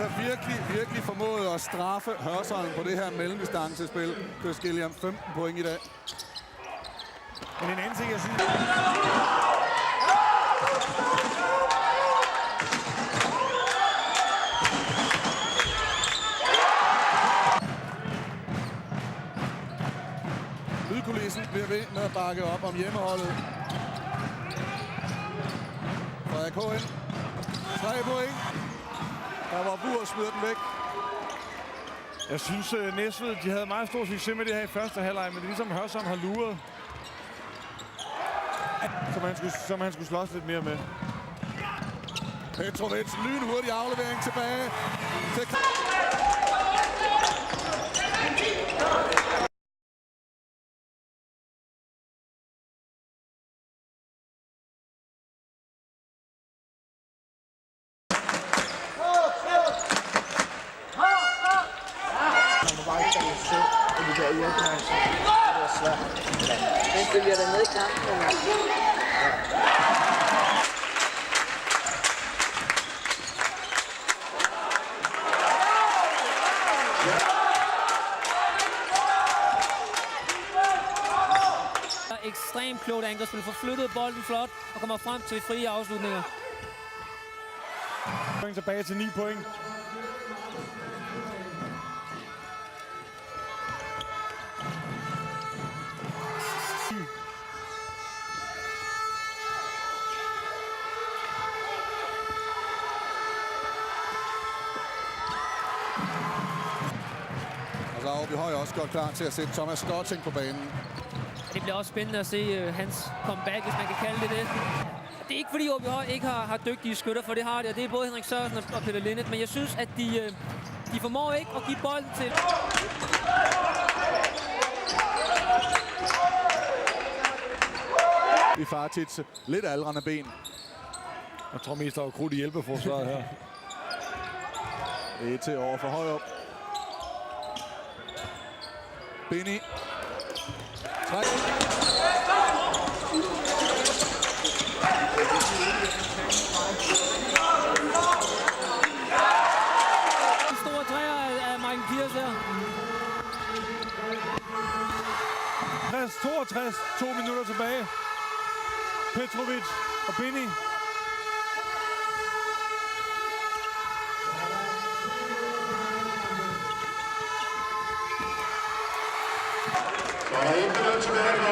altså virkelig formået at straffe Hørsholm på det her mellemdistancespil. Chris Gilliam 15 point i dag. Men en anden ting, jeg synes... Lydkulissen bliver ved med at bakke op om hjemmeholdet. Frederik H.N. 3 point. Der var Bur smider den væk. Jeg synes, Næstved, de havde meget stor succes med det her i første halvleg, men det er ligesom Hørsholm har luret, som han skulle slås lidt mere med. Petrovic, lynhurtig aflevering tilbage til... Den følger der med i kampen. Ekstremt klogt angrebsspil, får flyttet bolden flot og kommer frem til frie afslutninger. Tilbage til 9 point. Og så er Åby Høj også godt klar til at sætte Thomas Stotting på banen. Det bliver også spændende at se hans comeback, hvis man kan kalde det det. Det er ikke fordi Åby Høj ikke har dygtige skytter, for det har det, og det er både Henrik Sørensen og Peter Lindet, men jeg synes, at de formår ikke at give bolden til... I Fartits lidt aldrende ben. Jeg tror mest, der var krudt i hjælpeforsvaret her. Det er til over for Højrup. Benny. 3. En stor træer af Michael Kiers her. 62, 2 minutter tilbage. Petrovic og Benny. Der er 1 minut tilbage.